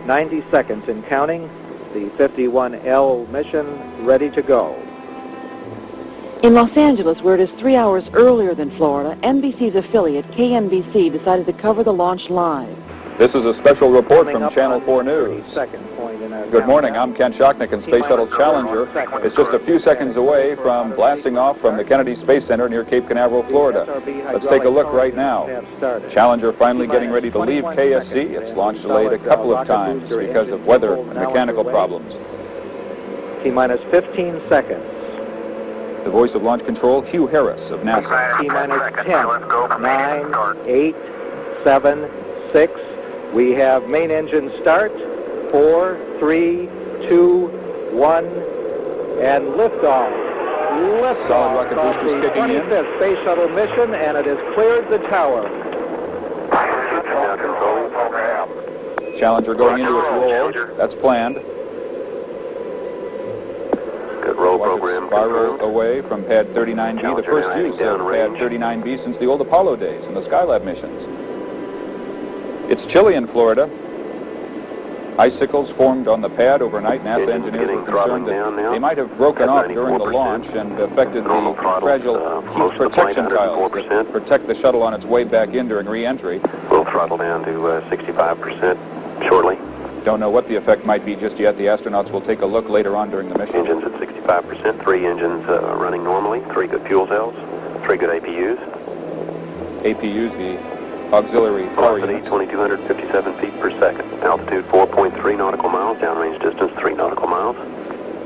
90 seconds and counting. The 51L mission ready to go. In Los Angeles, where it is 3 hours earlier than Florida, NBC's affiliate, KNBC, decided to cover the launch live. This is a special report from Channel 4 News. Good morning, I'm Ken Shocknick, and Space Shuttle Challenger is just a few seconds away from blasting off from the Kennedy Space Center near Cape Canaveral, Florida. Let's take a look right now. Challenger finally getting ready to leave KSC. Its launch delayed a couple of times because of weather and mechanical problems. T-minus 15 seconds. The voice of launch control, Hugh Harris of NASA. T-minus 10, 9, 8, 7, 6. We have main engine start. 4, 3, 2, 1, and liftoff. Solid rocket boosters kicking in. 25th Space Shuttle mission, and it has cleared the tower. Challenger going into its roll. That's planned. Good roll program. Spiral away from pad 39B, the first use of pad 39B since the old Apollo days and the Skylab missions. It's chilly in Florida. Icicles formed on the pad overnight. NASA engineers were concerned that they might have broken off during the launch and affected the fragile heat protection tiles that protect the shuttle on its way back in during re-entry. We'll throttle down to 65% shortly. Don't know what the effect might be just yet. The astronauts will take a look later on during the mission. Engines at 65%, 3 engines running normally, 3 good fuel cells, 3 good APUs. APUs, the auxiliary power Velocity units. 2,257 feet per second. Altitude 4.3 nautical miles. Downrange distance 3 nautical miles.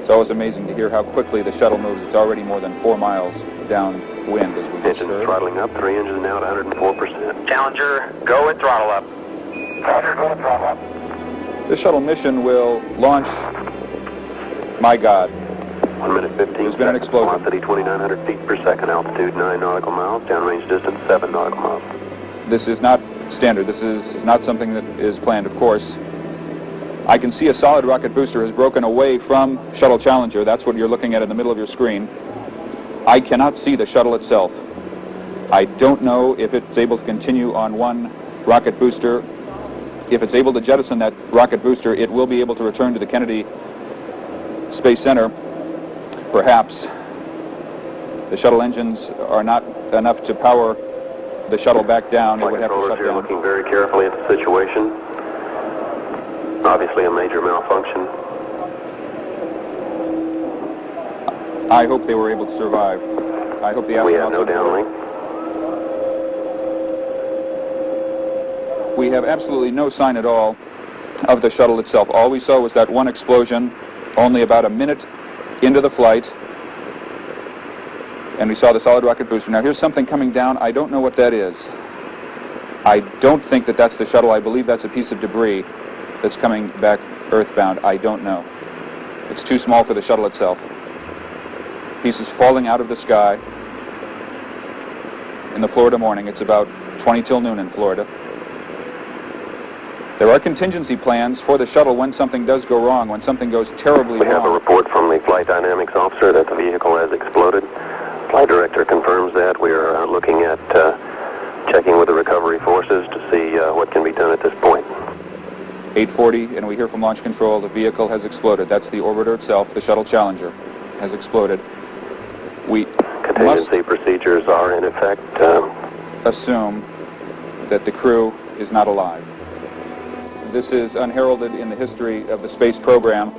It's always amazing to hear how quickly the shuttle moves. It's already more than 4 miles downwind as we just Engines heard. throttling up. 3 engines now at 104%. Challenger, go at throttle up. Roger, go at throttle up. This shuttle mission will launch, my God. 1 minute 15 There's been an explosion. Velocity 2,900 feet per second. Altitude 9 nautical miles. Downrange distance 7 nautical miles. This is not standard. This is not something that is planned, of course. I can see a solid rocket booster has broken away from Shuttle Challenger. That's what you're looking at in the middle of your screen. I cannot see the shuttle itself. I don't know if it's able to continue on one rocket booster. If it's able to jettison that rocket booster, it will be able to return to the Kennedy Space Center. Perhaps. The shuttle engines are not enough to power the shuttle back down. It would have to shut Here down. looking very carefully at the situation. Obviously a major malfunction. I hope they were able to survive. I hope the astronauts... We have no downlink. We have absolutely no sign at all of the shuttle itself. All we saw was that one explosion only about a minute into the flight. And we saw the solid rocket booster. Now here's something coming down. I don't know what that is. I don't think that that's the shuttle. I believe that's a piece of debris that's coming back earthbound. I don't know. It's too small for the shuttle itself. Pieces falling out of the sky in the Florida morning. It's about 20 till noon in Florida. There are contingency plans for the shuttle when something does go wrong, when something goes terribly wrong. We have a report from the flight dynamics officer that the vehicle has exploded. Flight director confirms that. We are looking at checking with the recovery forces to see what can be done at this point. 8:40, and we hear from launch control the vehicle has exploded. That's the orbiter itself, the Shuttle Challenger, has exploded. We Contingency procedures are in effect. assume that the crew is not alive. This is unheralded in the history of the space program.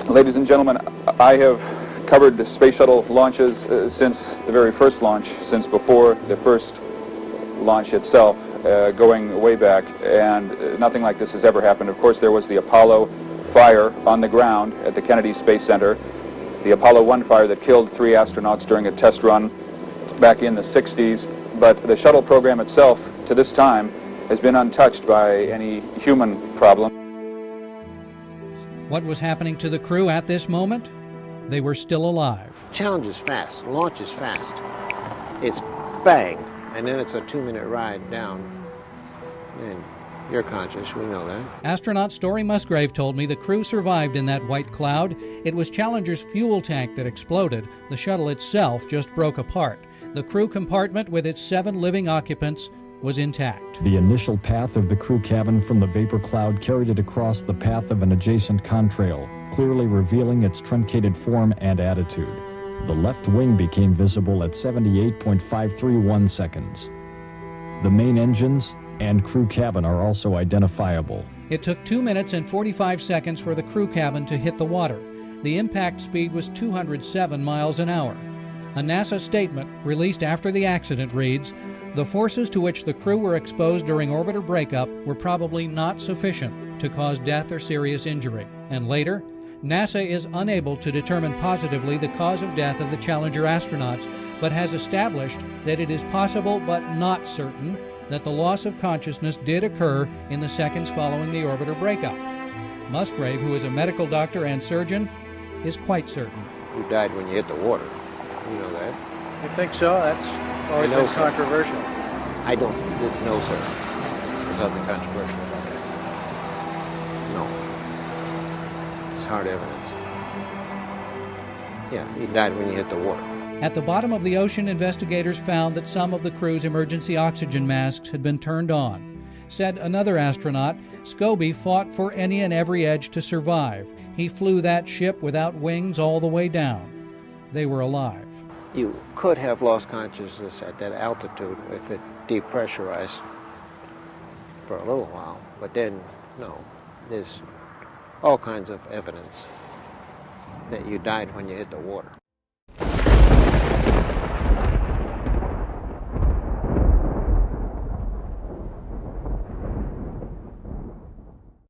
Ladies and gentlemen, I have covered the space shuttle launches since the very first launch, since before the first launch itself, going way back, and nothing like this has ever happened. Of course, there was the Apollo fire on the ground at the Kennedy Space Center, the Apollo 1 fire that killed 3 astronauts during a test run back in the 60s, but the shuttle program itself, to this time, has been untouched by any human problem. What was happening to the crew at this moment? They were still alive. Challenge is fast, launch is fast. It's bang, and then it's a 2-minute ride down. And you're conscious, we know that. Astronaut Story Musgrave told me the crew survived in that white cloud. It was Challenger's fuel tank that exploded. The shuttle itself just broke apart. The crew compartment with its 7 living occupants was intact. The initial path of the crew cabin from the vapor cloud carried it across the path of an adjacent contrail, clearly revealing its truncated form and attitude. The left wing became visible at 78.531 seconds. The main engines and crew cabin are also identifiable. It took 2 minutes and 45 seconds for the crew cabin to hit the water. The impact speed was 207 miles an hour. A NASA statement released after the accident reads, "The forces to which the crew were exposed during orbiter breakup were probably not sufficient to cause death or serious injury." And later, NASA is unable to determine positively the cause of death of the Challenger astronauts, but has established that it is possible but not certain that the loss of consciousness did occur in the seconds following the orbiter breakup. Musgrave, who is a medical doctor and surgeon, is quite certain. You died when you hit the water. You know that? You think so? That's always been controversial. I didn't know, sir. There's nothing controversial about that. No. It's hard evidence. Yeah, you died when you hit the water. At the bottom of the ocean, investigators found that some of the crew's emergency oxygen masks had been turned on. Said another astronaut, Scobie fought for any and every edge to survive. He flew that ship without wings all the way down. They were alive. You could have lost consciousness at that altitude if it depressurized for a little while, but then, no. There's all kinds of evidence that you died when you hit the water.